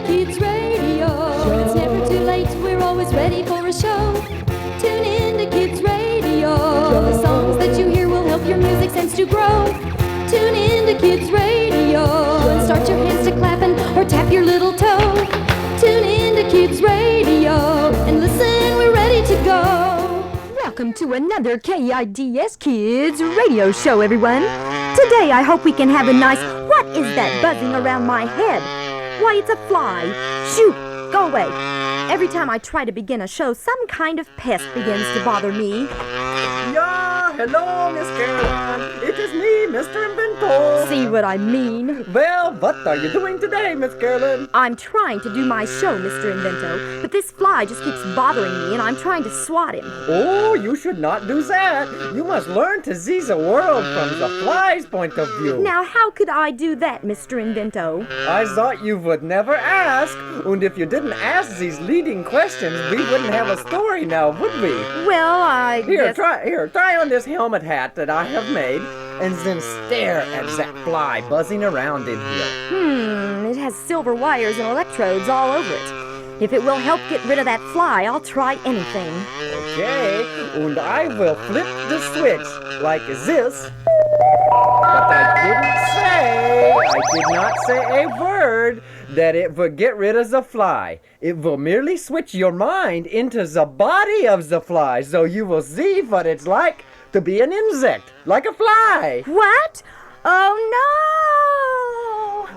Kids Radio. It's never too late, we're always ready for a show. Tune in to Kids Radio. The songs that you hear will help your music sense to grow. Tune in to Kids Radio and start your hands to clapping or tap your little toe. Tune in to Kids Radio and listen, we're ready to go. Welcome to another KIDS Kids radio show, everyone. Today I hope we can have a nice, what is that buzzing around my head? Why, it's a fly. Shoot, go away. Every time I try to begin a show, some kind of pest begins to bother me. Yeah, hello, Miss Carolyn. It is me, Mr. Invento. See what I mean? Well, what are you doing today, Miss Carolyn? I'm trying to do my show, Mr. Invento, but this fly just keeps bothering me, and I'm trying to swat him. Oh, you should not do that. You must learn to see the world from the fly's point of view. Now, how could I do that, Mr. Invento? I thought you would never ask, and if you didn't ask these leading questions, we wouldn't have a story now, would we? Well, I guess... Try on this helmet hat that I have made, and then stare at that fly buzzing around in here. It has silver wires and electrodes all over it. If it will help get rid of that fly, I'll try anything. Okay, and I will flip the switch like this. But I did not say a word that it would get rid of the fly. It will merely switch your mind into the body of the fly, so you will see what it's like to be an insect, like a fly. What? Oh,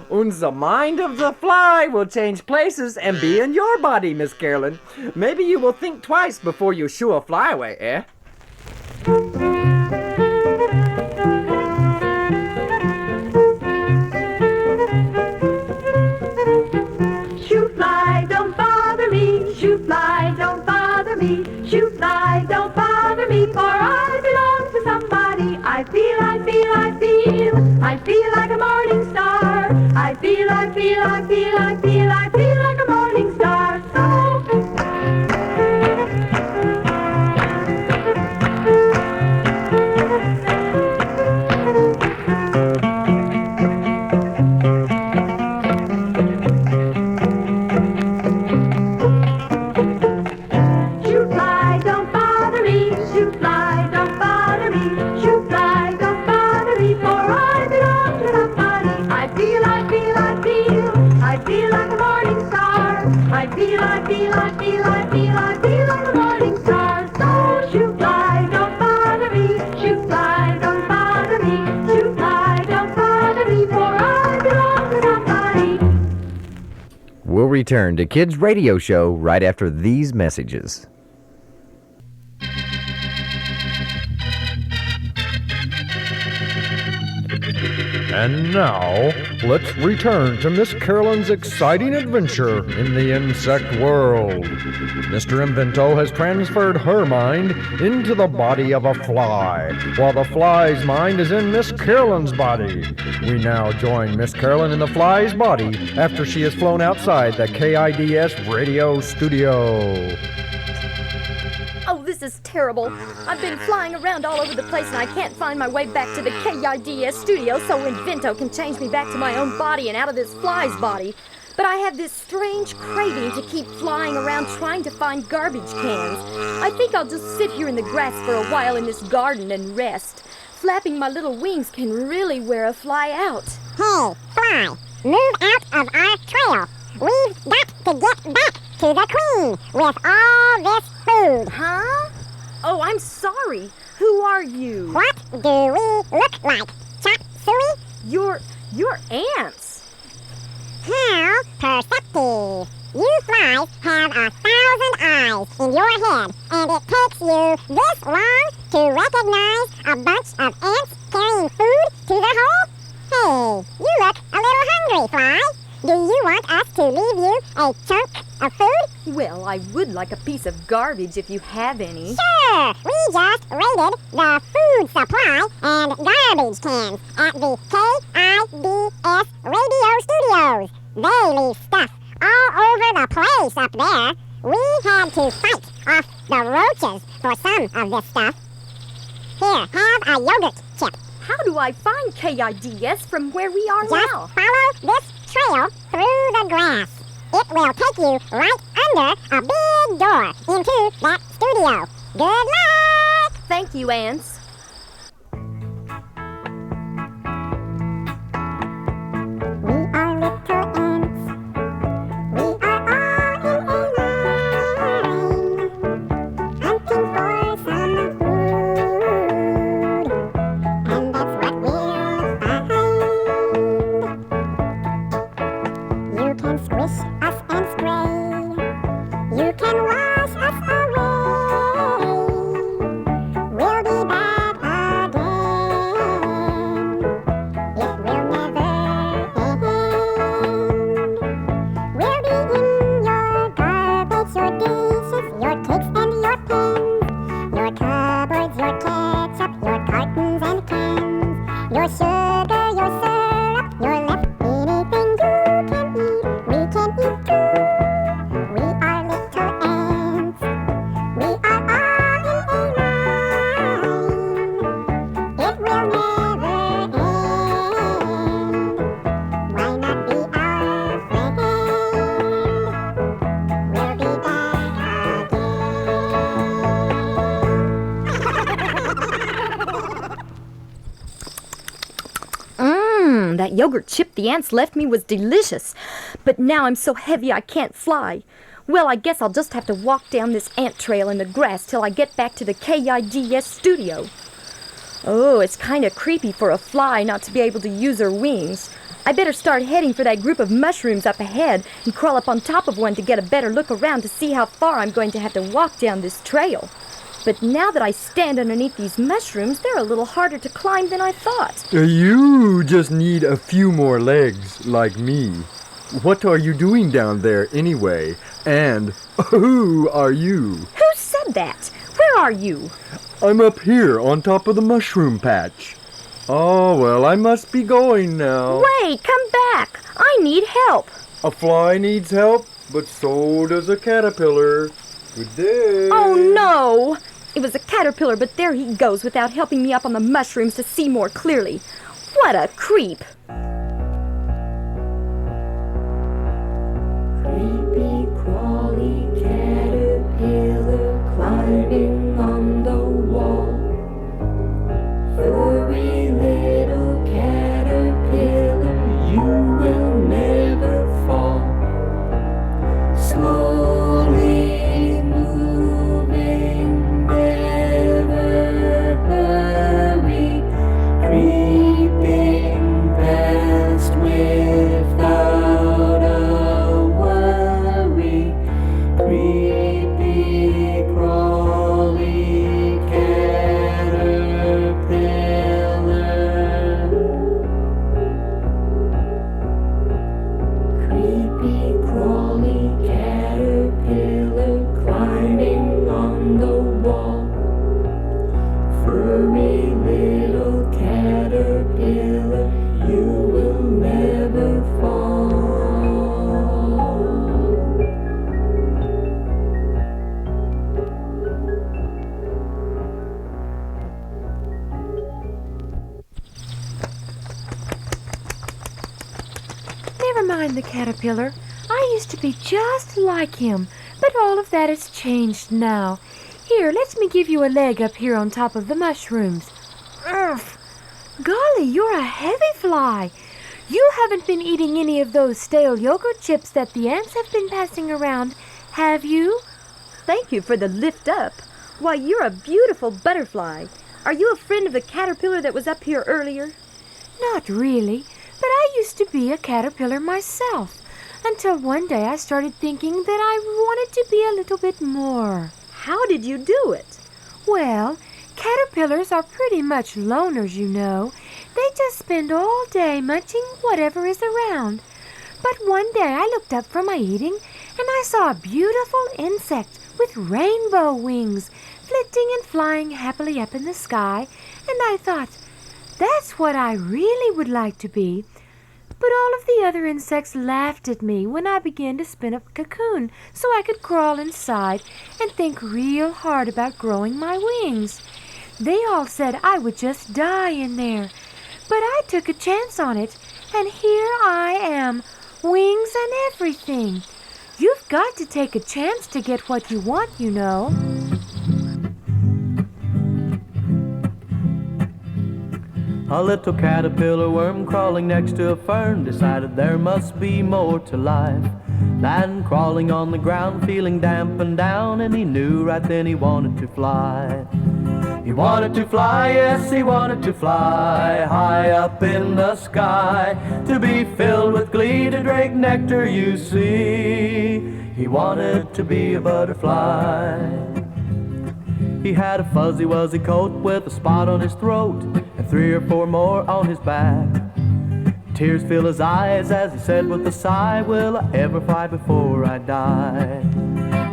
no! And the mind of the fly will change places and be in your body, Miss Carolyn. Maybe you will think twice before you shoo a fly away, eh? Shoo fly, don't bother me. Shoo fly, don't bother me. Shoo fly, don't bother me, for I belong to somebody. I feel like a morning star. I feel like a morning star. Shoo fly, don't bother me. Shoo fly, don't bother me. Shoo fly, don't bother me, for I belong to somebody. I feel like a morning star. I feel like a morning star. So shoo fly, don't bother me. Shoo fly, don't bother me. Shoo fly, don't bother me, for I belong to somebody. We'll return to Kids Radio Show right after these messages. And now, let's return to Miss Carolyn's exciting adventure in the insect world. Mr. Invento has transferred her mind into the body of a fly, while the fly's mind is in Miss Carolyn's body. We now join Miss Carolyn in the fly's body after she has flown outside the KIDS radio studio. Oh, this is terrible. I've been flying around all over the place and I can't find my way back to the KIDS studio so Invento can change me back to my own body and out of this fly's body. But I have this strange craving to keep flying around trying to find garbage cans. I think I'll just sit here in the grass for a while in this garden and rest. Flapping my little wings can really wear a fly out. Hey, fly, move out of our trail. We've got to get back to the queen with all this food. Huh? Oh, I'm sorry. Who are you? What do we look like, Chop Suey? You're ants. How perceptive. You flies have 1,000 eyes in your head, and it takes you this long to recognize a bunch of ants carrying food to the hole? Hey, you look a little hungry, Fly. Do you want us to leave you a chunk of food? Well, I would like a piece of garbage if you have any. Sure! We just raided the food supply and garbage cans at the KIDS radio studios. They leave stuff all over the place up there. We had to fight off the roaches for some of this stuff. Here, have a yogurt chip. How do I find KIDS from where we are Just now? follow this trail through the grass. It It will take you right under a big door into that studio. Good luck! Thank you, ants. We are little ants. We are all in a line, hunting for some food, and that's what we'll find. You can squish us and spray. You can wash us away. We'll be back again. It will never end. We'll be in your garbage, your dishes, your cakes and your pens, your cupboards, your ketchup, your cartons and cans, your sugar, your syrup, your left, anything you can eat, we can eat too. We are little ants. We are all in a line. It will never end. Why not be our friend? We'll be back again. That yogurt chip the ants left me was delicious. But now I'm so heavy I can't fly. Well, I guess I'll just have to walk down this ant trail in the grass till I get back to the KIDS studio. Oh, it's kind of creepy for a fly not to be able to use her wings. I better start heading for that group of mushrooms up ahead and crawl up on top of one to get a better look around to see how far I'm going to have to walk down this trail. But now that I stand underneath these mushrooms, they're a little harder to climb than I thought. You just need a few more legs, like me. What are you doing down there anyway? And who are you? Who said that? Where are you? I'm up here on top of the mushroom patch. Oh, well, I must be going now. Wait, come back. I need help. A fly needs help, but so does a caterpillar. Good day. Oh, no. It was a caterpillar, but there he goes without helping me up on the mushrooms to see more clearly. What a creep. Creepy, crawly caterpillar climbing on the wall. Furry little caterpillar, you will never fall. Slowly moving, never hurry, creeping past without a worry. Creepy, crawly caterpillar. Creepy, crawly caterpillar climbing on the wall. Furry little caterpillar, you will never fall. Never mind the caterpillar. I used to be just like him, but all of that has changed now. Here, let me give you a leg up here on top of the mushrooms. Urgh. Golly, you're a heavy fly. You haven't been eating any of those stale yogurt chips that the ants have been passing around, have you? Thank you for the lift up. Why, you're a beautiful butterfly. Are you a friend of the caterpillar that was up here earlier? Not really, but I used to be a caterpillar myself, until one day I started thinking that I wanted to be a little bit more. How did you do it? Well, caterpillars are pretty much loners, you know. They just spend all day munching whatever is around. But one day I looked up from my eating and I saw a beautiful insect with rainbow wings flitting and flying happily up in the sky, and I thought, that's what I really would like to be. But all of the other insects laughed at me when I began to spin up a cocoon so I could crawl inside and think real hard about growing my wings. They all said I would just die in there. But I took a chance on it, and here I am, wings and everything. You've got to take a chance to get what you want, you know. A little caterpillar worm crawling next to a fern decided there must be more to life than crawling on the ground, feeling damp and down, and he knew right then he wanted to fly. He wanted to fly, yes, he wanted to fly high up in the sky, to be filled with glee, to drink nectar, you see. He wanted to be a butterfly. He had a fuzzy-wuzzy coat with a spot on his throat and 3 or 4 more on his back. Tears fill his eyes as he said with a sigh, will I ever fly before I die?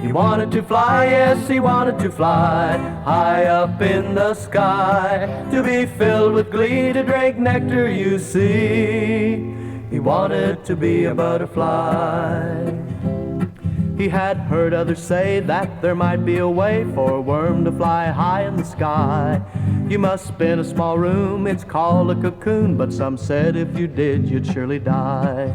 He wanted to fly, yes, he wanted to fly high up in the sky, to be filled with glee, to drink nectar, you see. He wanted to be a butterfly. He had heard others say that there might be a way for a worm to fly high in the sky. You must spin a small room, it's called a cocoon, but some said if you did, you'd surely die.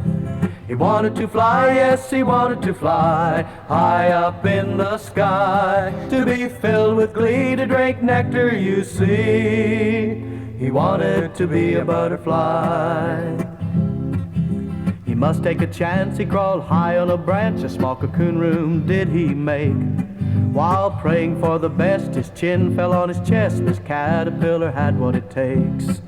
He wanted to fly, yes, he wanted to fly high up in the sky, to be filled with glee, to drink nectar, you see. He wanted to be a butterfly. He must take a chance, he crawled high on a branch, a small cocoon room did he make. While praying for the best, his chin fell on his chest, this caterpillar had what it takes.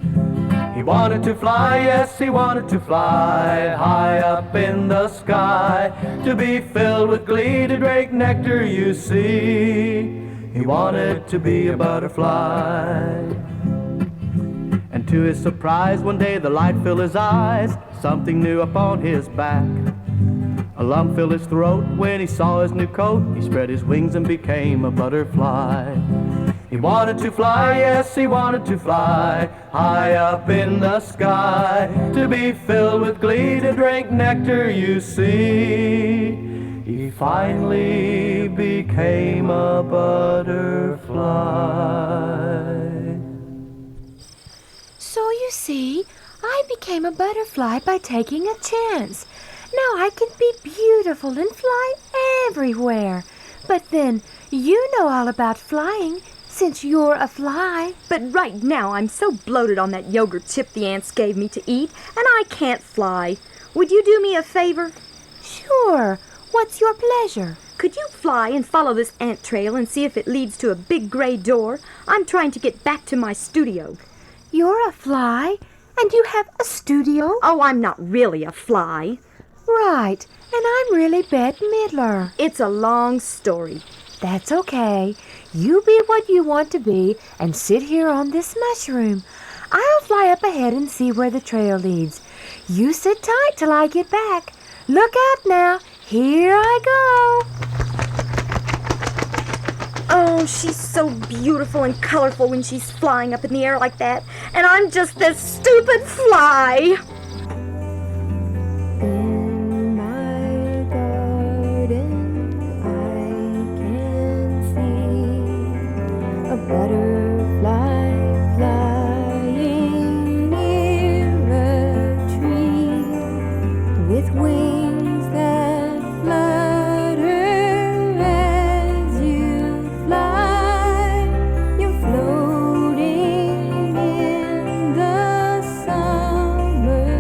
He wanted to fly, yes, he wanted to fly high up in the sky, to be filled with glee, to drink nectar, you see. He wanted to be a butterfly. And to his surprise, one day the light filled his eyes, something new upon his back. A lump filled his throat when he saw his new coat. He spread his wings and became a butterfly. He wanted to fly, yes, he wanted to fly high up in the sky, to be filled with glee, to drink nectar, you see. He finally became a butterfly. So you see, I became a butterfly by taking a chance. Now I can be beautiful and fly everywhere. But then, you know all about flying, since you're a fly. But right now I'm so bloated on that yogurt chip the ants gave me to eat, and I can't fly. Would you do me a favor? Sure. What's your pleasure? Could you fly and follow this ant trail and see if it leads to a big gray door? I'm trying to get back to my studio. You're a fly, and you have a studio? Oh, I'm not really a fly. Right, and I'm really Bette Midler. It's a long story. That's okay. You be what you want to be and sit here on this mushroom. I'll fly up ahead and see where the trail leads. You sit tight till I get back. Look out now. Here I go. Oh, she's so beautiful and colorful when she's flying up in the air like that. And I'm just this stupid fly. In my garden, I can see a butterfly flying near a tree with wings that flutter as you fly. You're floating in the summer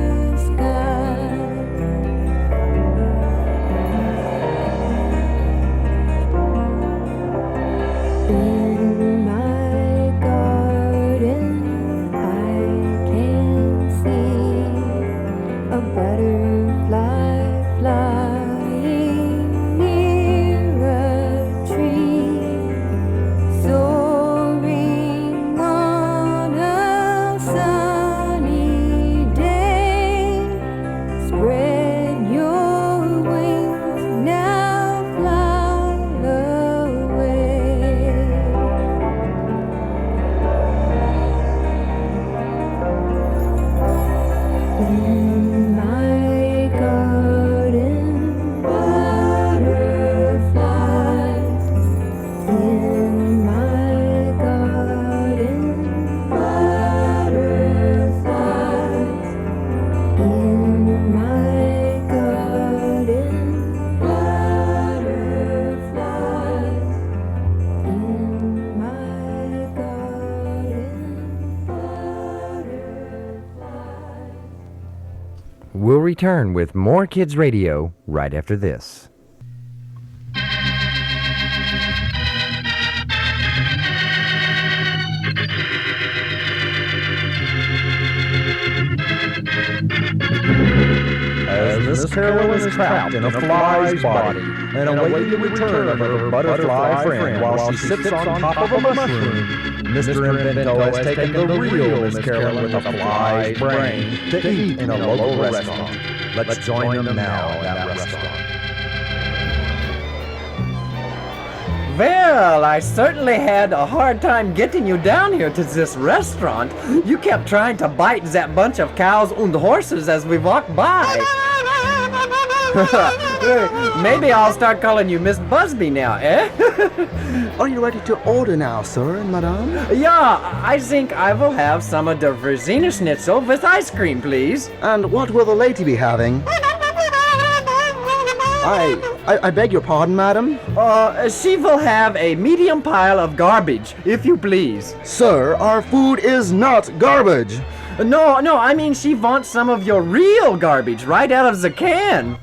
return with more Kids Radio right after this. As Miss Carolyn is trapped in a fly's body and awaiting the return of her butterfly friend while she sits on top of a mushroom, Mr. Invento has taken the real Miss Carolyn with a fly's brain to eat in a local restaurant. Let's join them now at that restaurant. Well, I certainly had a hard time getting you down here to this restaurant. You kept trying to bite that bunch of cows and horses as we walked by. Maybe I'll start calling you Miss Busby now, eh? Are you ready to order now, sir and madame? Yeah, I think I will have some of the Verzina Schnitzel with ice cream, please. And what will the lady be having? I beg your pardon, madam? She will have a medium pile of garbage, if you please. Sir, our food is not garbage. No, I mean she wants some of your real garbage right out of the can.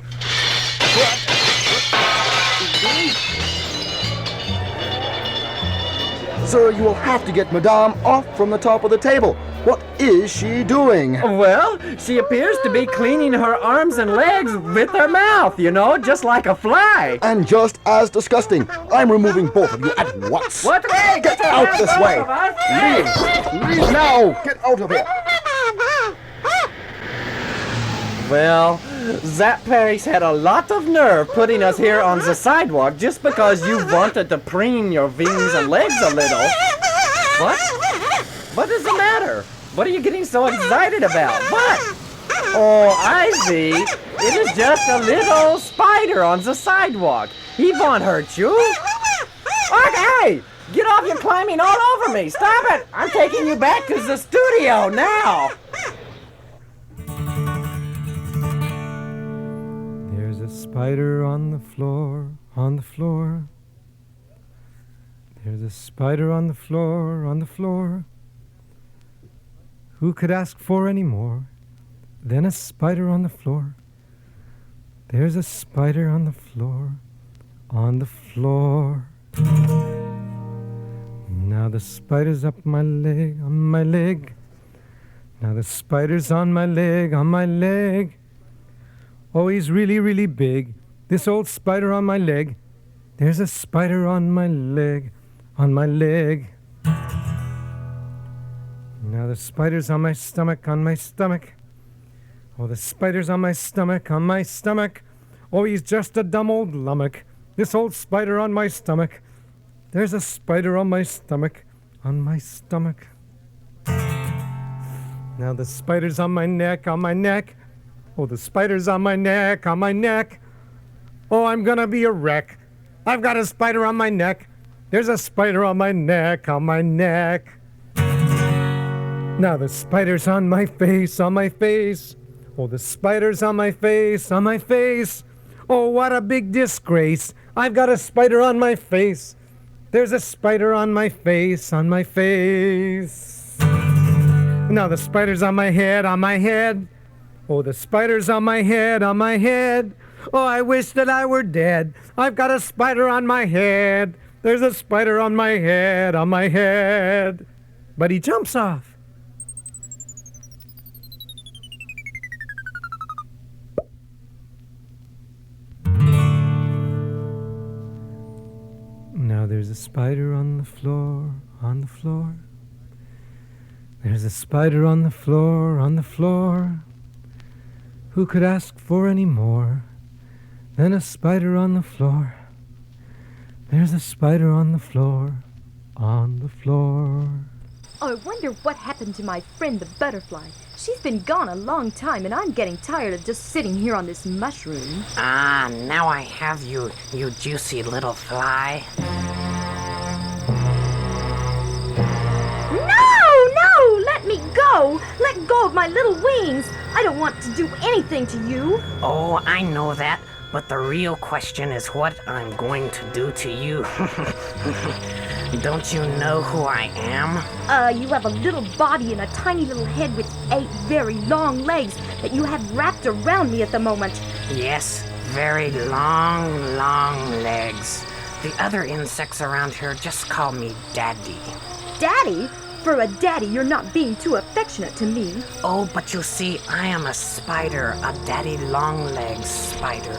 Sir, you will have to get madame off from the top of the table. What is she doing? Well, she appears to be cleaning her arms and legs with her mouth, you know, just like a fly. And just as disgusting. I'm removing both of you at once. What? Hey, get out this way. Leave now. Get out of here. Well, that Paris had a lot of nerve putting us here on the sidewalk just because you wanted to preen your wings and legs a little. What? What is the matter? What are you getting so excited about? What? Oh, I see. It is just a little spider on the sidewalk. He won't hurt you. Okay, get off, you're climbing all over me. Stop it. I'm taking you back to the studio now. There's a spider on the floor, on the floor. There's a spider on the floor, on the floor. Who could ask for any more than a spider on the floor? There's a spider on the floor, on the floor. Now the spider's up my leg, on my leg. Now the spider's on my leg, on my leg. Oh, he's really, really big, this old spider on my leg. There's a spider on my leg, on my leg. Now the spider's on my stomach, on my stomach. Oh, the spider's on my stomach, on my stomach. Oh, he's just a dumb old lummock, this old spider on my stomach. There's a spider on my stomach, on my stomach. Now the spider's on my neck, on my neck. Oh, the spider's on my neck, on my neck. Oh, I'm gonna be a wreck. I've got a spider on my neck. There's a spider on my neck, on my neck. Now the spider's on my face, on my face. Oh, the spider's on my face, on my face. Oh, what a big disgrace. I've got a spider on my face. There's a spider on my face, on my face. Now the spider's on my head, on my head. Oh, the spider's on my head, on my head. Oh, I wish that I were dead. I've got a spider on my head. There's a spider on my head, on my head. But he jumps off. Now there's a spider on the floor, on the floor. There's a spider on the floor, on the floor. Who could ask for any more than a spider on the floor? There's a spider on the floor, on the floor. Oh, I wonder what happened to my friend the butterfly. She's been gone a long time, and I'm getting tired of just sitting here on this mushroom. Ah, now I have you, you juicy little fly. No! Let me go! Let go of my little wings! I don't want to do anything to you. Oh, I know that. But the real question is what I'm going to do to you. Don't you know who I am? You have a little body and a tiny little head with 8 very long legs that you have wrapped around me at the moment. Yes, very long legs. The other insects around here just call me Daddy. Daddy? For a daddy, you're not being too affectionate to me. Oh, but you see, I am a spider, a daddy long-legs spider.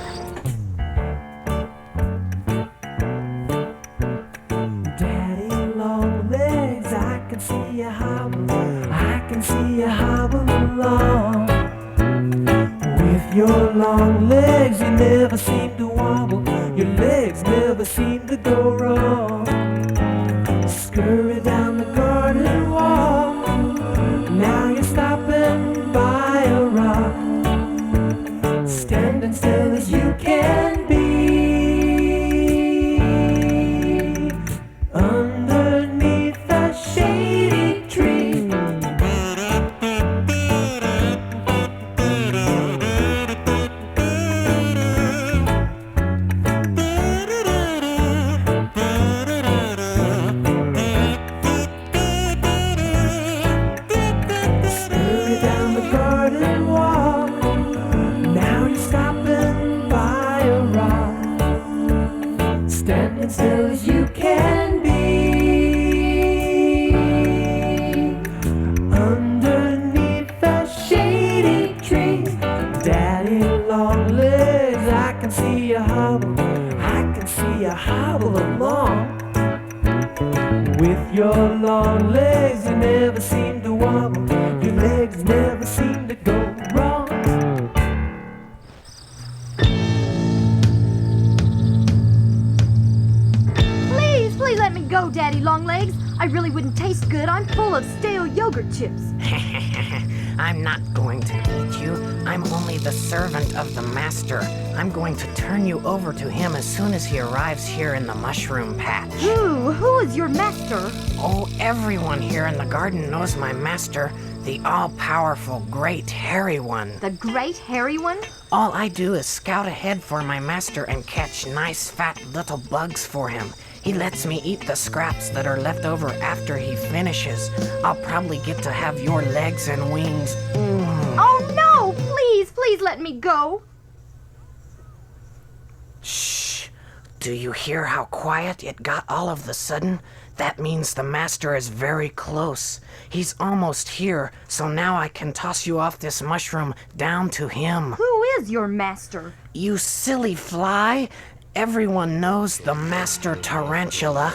Daddy long-legs, I can see you hobble. I can see you hobble along. With your long legs, you never seem to wobble. Your legs never seem to go wrong. Scurry down the garden wall. Now you're stopping by a rock, standing still as you can be, underneath a shady tree. Still as you can be, underneath a shady tree. Daddy long legs, I can see you hobble. I can see you hobble along. With your long legs, you never seem to wobble. Your legs never seem to go wrong. Please let me go, Daddy Longlegs. I really wouldn't taste good. I'm full of stale yogurt chips. I'm not going to eat you. I'm only the servant of the master. I'm going to turn you over to him as soon as he arrives here in the mushroom patch. Who is your master? Oh, everyone here in the garden knows my master, the all-powerful, great, hairy one. The great hairy one? All I do is scout ahead for my master and catch nice, fat little bugs for him. He lets me eat the scraps that are left over after he finishes. I'll probably get to have your legs and wings. Oh, no! Please let me go. Shh. Do you hear how quiet it got all of the sudden? That means the master is very close. He's almost here, so now I can toss you off this mushroom down to him. Who is your master? You silly fly. Everyone knows the master Tarantula.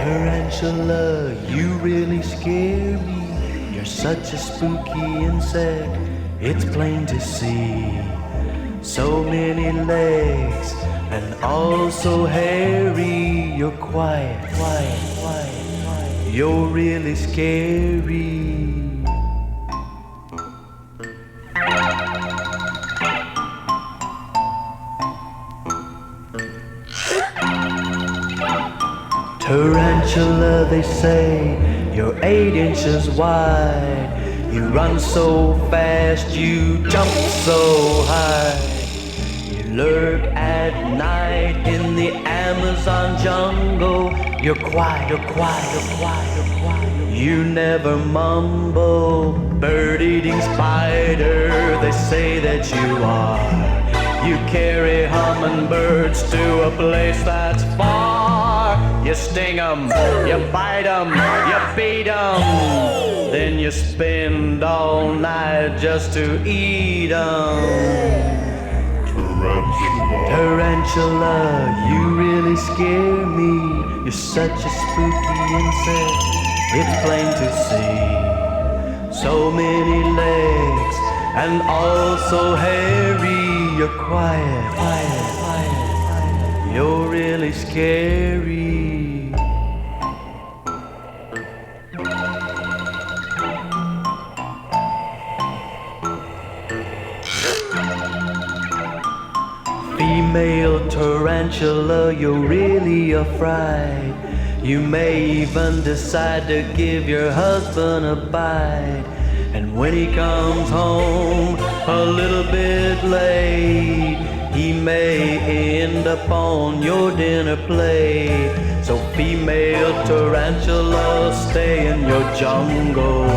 Tarantula, you really scare me. You're such a spooky insect, it's plain to see. So many legs, and all so hairy. You're quiet. You're really scary. Tarantula, they say, you're 8 inches wide. You run so fast, you jump so high. You lurk at night in the Amazon jungle. You're quiet. You never mumble. Bird-eating spider, they say that you are. You carry hummingbirds to a place that's far. You sting 'em, you bite 'em, you beat 'em. Then you spend all night just to eat 'em. Tarantula, you really scare me. You're such a spooky insect, it's plain to see. So many legs, and all so hairy. You're quiet. You're really scary. Female tarantula, you're really a fright. You may even decide to give your husband a bite. And when he comes home a little bit late, he may end up on your dinner plate. So female tarantula, stay in your jungle.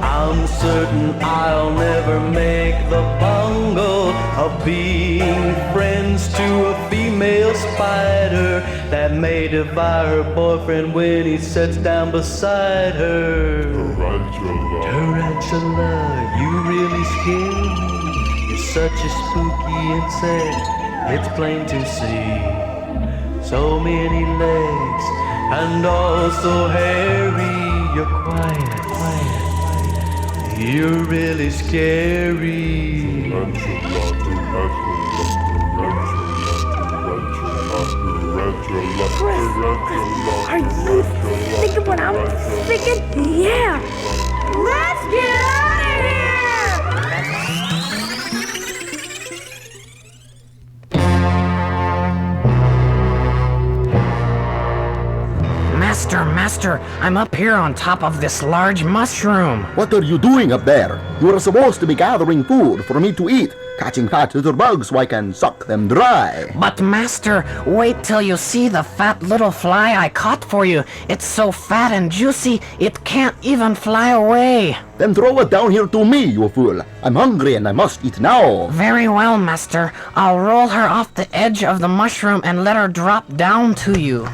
I'm certain I'll never make the bungle of being friends to a female spider that may devour her boyfriend when he sits down beside her. Tarantula, you really scare me. You're such a spooky insect, it's plain to see. So many legs and also hairy. You're quiet. You're really scary. Are you thinking what I'm thinking? Yeah. Let's get out of here! Master, I'm up here on top of this large mushroom. What are you doing up there? You are supposed to be gathering food for me to eat, catching fat little bugs so I can suck them dry. But master, wait till you see the fat little fly I caught for you. It's so fat and juicy, it can't even fly away. Then throw it down here to me, you fool. I'm hungry and I must eat now. Very well, master. I'll roll her off the edge of the mushroom and let her drop down to you.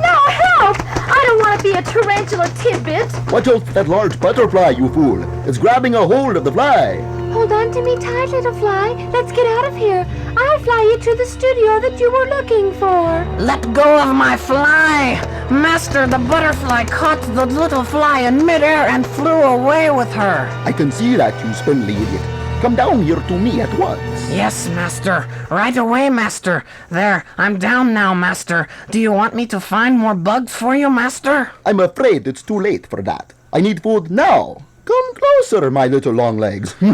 No, help! I don't want to be a tarantula tidbit. Watch out for that large butterfly, you fool. It's grabbing a hold of the fly. Hold on to me tight, little fly. Let's get out of here. I'll fly you to the studio that you were looking for. Let go of my fly! Master, the butterfly caught the little fly in midair and flew away with her. I can see that, you spindly idiot. Come down here to me at once. Yes, master. Right away, master. There, I'm down now, master. Do you want me to find more bugs for you, master? I'm afraid it's too late for that. I need food now. Come closer, my little Longlegs. But,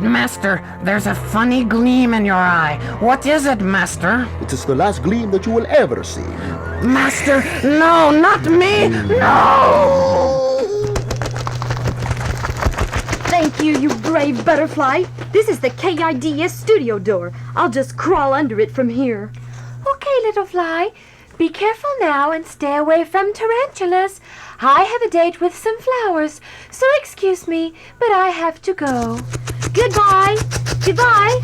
master, there's a funny gleam in your eye. What is it, master? It is the last gleam that you will ever see. Master, no, not me! No! Thank you, you brave butterfly. This is the KIDS studio door. I'll just crawl under it from here. Okay, little fly. Be careful now and stay away from tarantulas. I have a date with some flowers, so excuse me, but I have to go. Goodbye. Goodbye.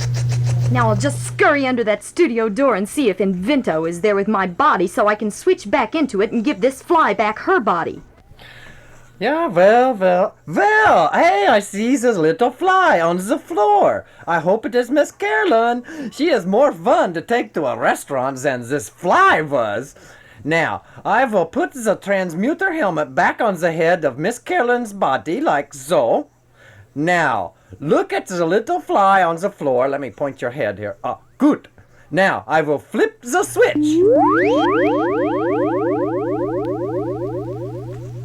Now I'll just scurry under that studio door and see if Invento is there with my body so I can switch back into it and give this fly back her body. Yeah, well, hey, I see this little fly on the floor. I hope it is Miss Carolyn. She is more fun to take to a restaurant than this fly was. Now, I will put the transmuter helmet back on the head of Miss Carolyn's body like so. Now, look at the little fly on the floor. Let me point your head here. Ah, good. Now, I will flip the switch.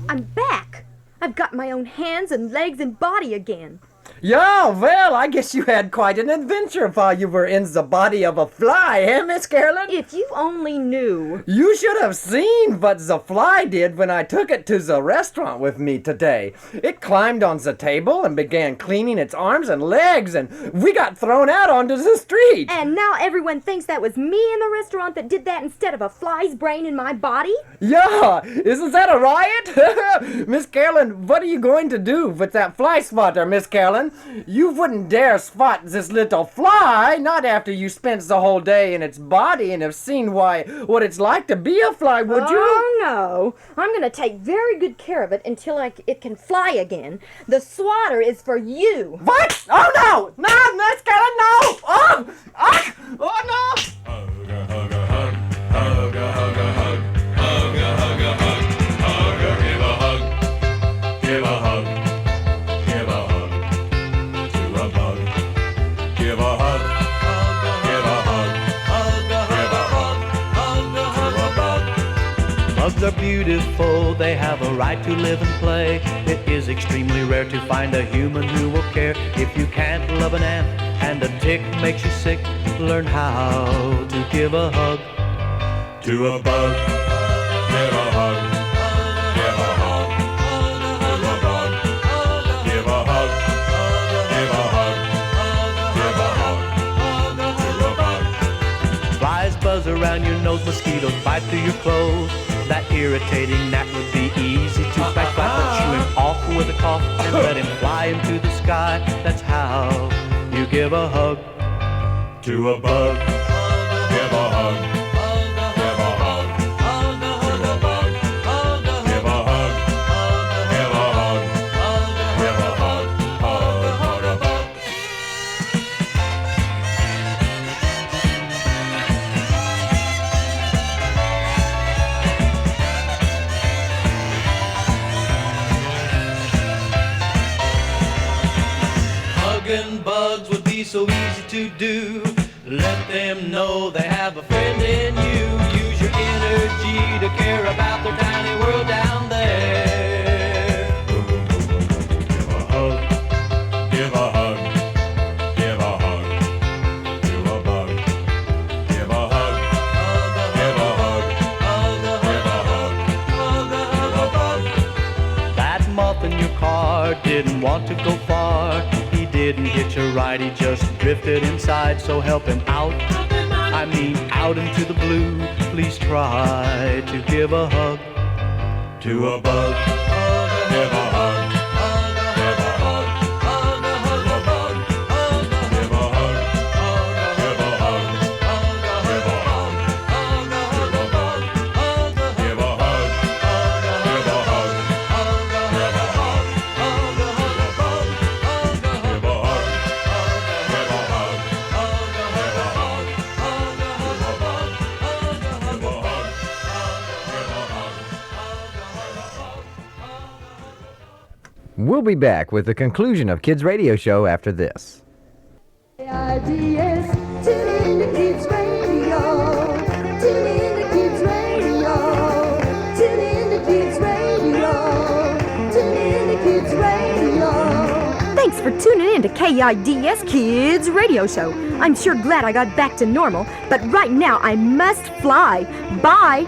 I'm back. I've got my own hands and legs and body again. Yeah, well, I guess you had quite an adventure while you were in the body of a fly, eh, Miss Carolyn? If you only knew. You should have seen what the fly did when I took it to the restaurant with me today. It climbed on the table and began cleaning its arms and legs, and we got thrown out onto the street. And now everyone thinks that was me in the restaurant that did that instead of a fly's brain in my body? Yeah, isn't that a riot? Miss Carolyn, what are you going to do with that fly spotter, Miss Carolyn? You wouldn't dare spot this little fly, not after you spent the whole day in its body and have seen what it's like to be a fly, would you? Oh, no. I'm going to take very good care of it until it can fly again. The swatter is for you. What? Oh, no! No, Miss Carolyn, no! Oh! Oh, no! Hug a hug a hug, hug a hug a hug, hug a hug a hug, hug a give a hug, give a hug, give a hug to a bug, give a hug, give a hug, give a hug to a bug. Bugs are beautiful, they have a right to live and play. It is extremely rare to find a human who will care. If you can't love an ant and a tick makes you sick, learn how to give a hug To a bug, give a hug, give a hug to a bug. buzz around your nose, mosquitoes bite through your clothes. That irritating gnat would be easy to fight, but chew him off with a cough and let him fly into the sky. That's how you give a hug to a bug. Give a hug. Give a hug. To a bug. Give a hug. Give a hug. Give a hug. Hug a bug. Hugging bugs would be so easy to do. Let them know they have a friend in you. Use your energy to care about their tiny world down there. Give a hug. Give a hug. Give a hug. To a bug. Give a hug. Give a hug. Give a hug. To a bug. That moth in your car didn't want to go far. He didn't hitch a ride, he just drifted inside. So help him out, I mean out into the blue. Please try to give a hug to a bug. Give a hug. Give a hug. To a bug. Give a hug. Give a hug. Give a hug. To a bug. Give a hug. Give a hug. Give a hug. To a bug. Give a hug. Give a hug. Give a hug. To a bug. Give a hug. We'll be back with the conclusion of Kids Radio Show after this. KIDS, tune in to Kids Radio. Tune in to Kids Radio. Tune in to Kids Radio. Tune in to Kids Radio. Thanks for tuning in to KIDS Kids Radio Show. I'm sure glad I got back to normal, but right now I must fly. Bye.